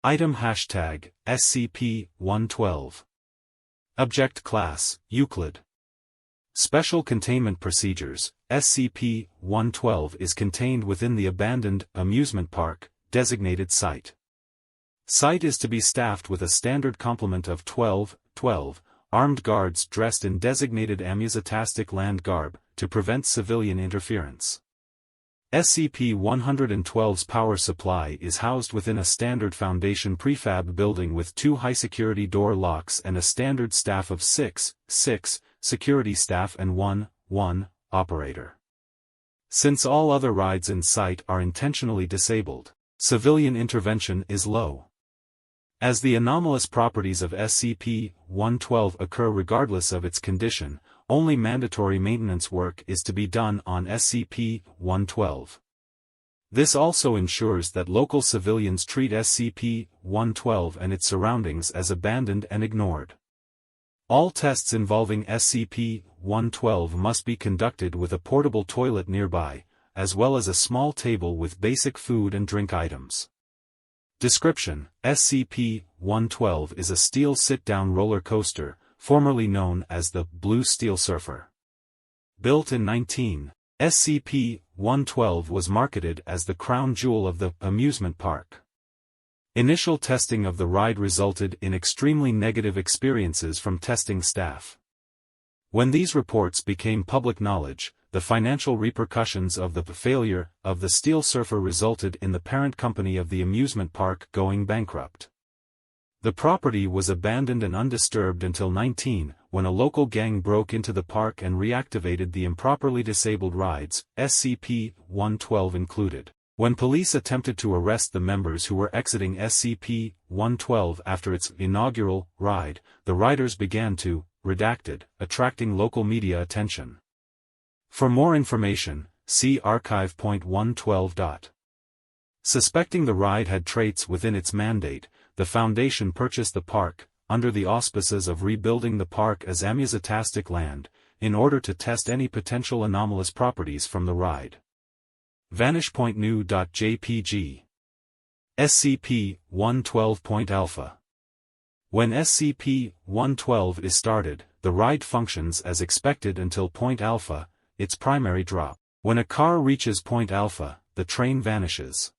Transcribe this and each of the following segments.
Item hashtag, SCP-112. Object Class, Euclid. Special Containment Procedures, SCP-112 is contained within the abandoned amusement park designated site. Site is to be staffed with a standard complement of 12 armed guards dressed in designated amusetastic land garb to prevent civilian interference. SCP-112's power supply is housed within a standard Foundation prefab building with 2 high-security door locks and a standard staff of 6 security staff and 1 operator. Since all other rides in site are intentionally disabled, civilian intervention is low. As the anomalous properties of SCP-112 occur regardless of its condition, only mandatory maintenance work is to be done on SCP-112. This also ensures that local civilians treat SCP-112 and its surroundings as abandoned and ignored. All tests involving SCP-112 must be conducted with a portable toilet nearby, as well as a small table with basic food and drink items. Description: SCP-112 is a steel sit-down roller coaster, formerly known as the Blue Steel Surfer. Built in 19, SCP-112 was marketed as the crown jewel of the amusement park. Initial testing of the ride resulted in extremely negative experiences from testing staff. When these reports became public knowledge, the financial repercussions of the failure of the Steel Surfer resulted in the parent company of the amusement park going bankrupt. The property was abandoned and undisturbed until 19, when a local gang broke into the park and reactivated the improperly disabled rides, SCP-112 included. When police attempted to arrest the members who were exiting SCP-112 after its inaugural ride, the riders began to redacted, attracting local media attention. For more information, see Archive.112. Suspecting the ride had traits within its mandate, the Foundation purchased the park, under the auspices of rebuilding the park as amusetastic land, in order to test any potential anomalous properties from the ride. Vanish.new.jpg. SCP-112.Alpha. When SCP-112 is started, the ride functions as expected until Point Alpha, its primary drop. When a car reaches Point Alpha, the train vanishes.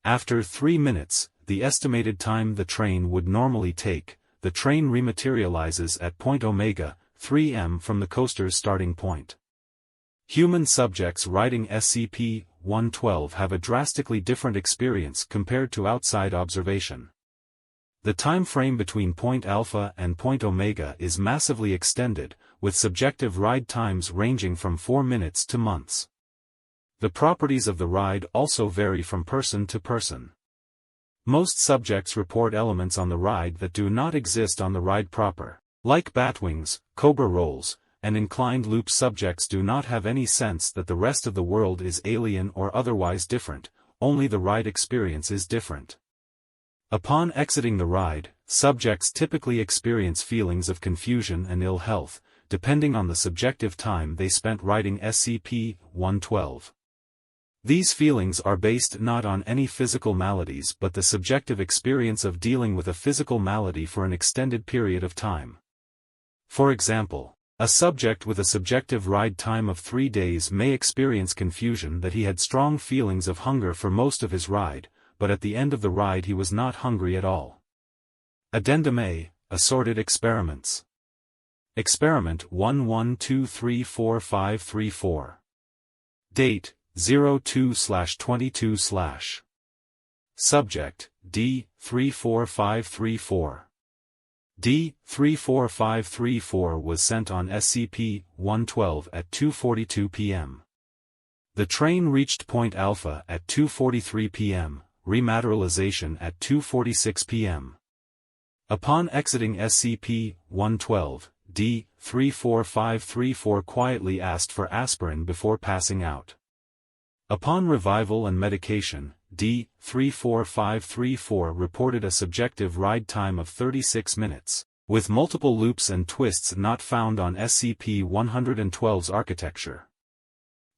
After 3 minutes, the estimated time the train would normally take, the train rematerializes at Point Omega, 3M from the coaster's starting point. Human subjects riding SCP-112 have a drastically different experience compared to outside observation. The time frame between Point Alpha and Point Omega is massively extended, with subjective ride times ranging from 4 minutes to months. The properties of the ride also vary from person to person. Most subjects report elements on the ride that do not exist on the ride proper. Like batwings, cobra rolls, and inclined loop, subjects do not have any sense that the rest of the world is alien or otherwise different, only the ride experience is different. Upon exiting the ride, subjects typically experience feelings of confusion and ill health, depending on the subjective time they spent riding SCP-112. These feelings are based not on any physical maladies but the subjective experience of dealing with a physical malady for an extended period of time. For example, a subject with a subjective ride time of 3 days may experience confusion that he had strong feelings of hunger for most of his ride, but at the end of the ride he was not hungry at all. Addendum A, Assorted Experiments. Experiment 11234534. Date, 02/22/. Subject, D34534. D34534 was sent on SCP-112 at 2:42 p.m. The train reached Point Alpha at 2:43 p.m., rematerialization at 2:46 p.m. Upon exiting SCP-112, D34534 quietly asked for aspirin before passing out. Upon revival and medication, D34534 reported a subjective ride time of 36 minutes, with multiple loops and twists not found on SCP-112's architecture.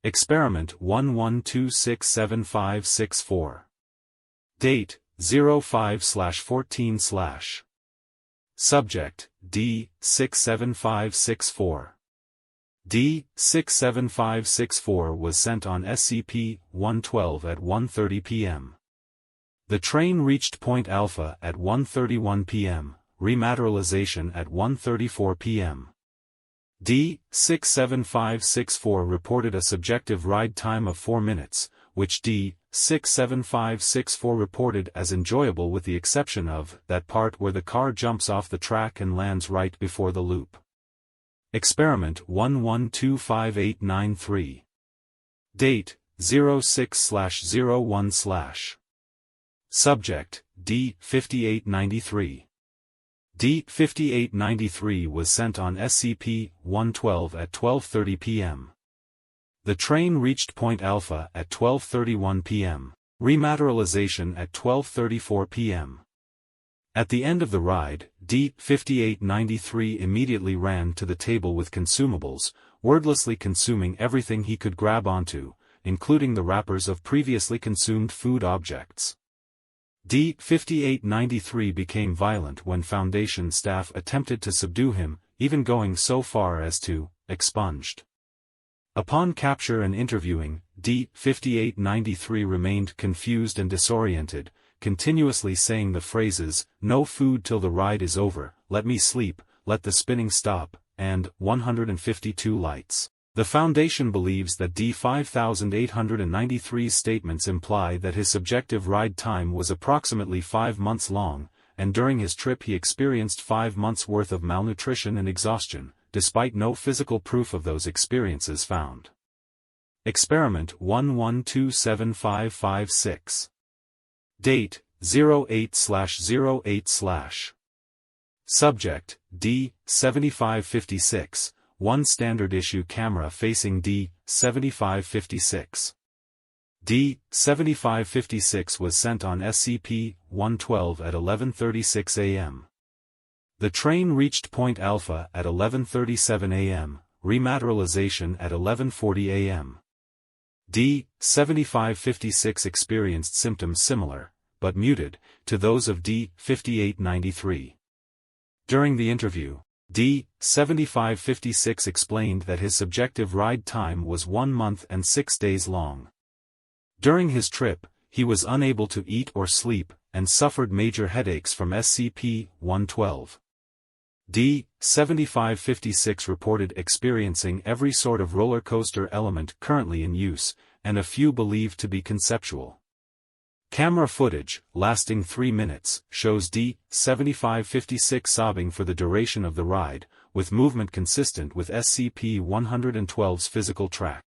Experiment 11267564. Date, D-05/14/. Subject, D-67564. D-67564 was sent on SCP-112 at 1:30 p.m. The train reached Point Alpha at 1:31 p.m., rematerialization at 1:34 p.m. D-67564 reported a subjective ride time of 4 minutes, which D-67564 reported as enjoyable with the exception of that part where the car jumps off the track and lands right before the loop. Experiment 11258893. Date, 06/01/. Subject, D-5893. D-5893 was sent on SCP-112 at 12:30 p.m. The train reached Point Alpha at 12:31 p.m., rematerialization at 12:34 p.m. At the end of the ride, D-5893 immediately ran to the table with consumables, wordlessly consuming everything he could grab onto, including the wrappers of previously consumed food objects. D-5893 became violent when Foundation staff attempted to subdue him, even going so far as to expunged. Upon capture and interviewing, D-5893 remained confused and disoriented, continuously saying the phrases, "No food till the ride is over, let me sleep, let the spinning stop," and 152 lights. The Foundation believes that D-5893's statements imply that his subjective ride time was approximately 5 months long, and during his trip he experienced 5 months' worth of malnutrition and exhaustion, despite no physical proof of those experiences found. Experiment 11275556. Date, 08/08/. Subject, D-7556, one standard issue camera facing D-7556. D-7556 was sent on SCP-112 at 11:36 a.m. The train reached Point Alpha at 11:37 a.m., rematerialization at 11:40 a.m. D-7556 experienced symptoms similar, but muted, to those of D-5893. During the interview, D-7556 explained that his subjective ride time was 1 month and 6 days long. During his trip, he was unable to eat or sleep, and suffered major headaches from SCP-112. D-7556 reported experiencing every sort of roller coaster element currently in use, and a few believed to be conceptual. Camera footage, lasting 3 minutes, shows D-7556 sobbing for the duration of the ride, with movement consistent with SCP-112's physical track.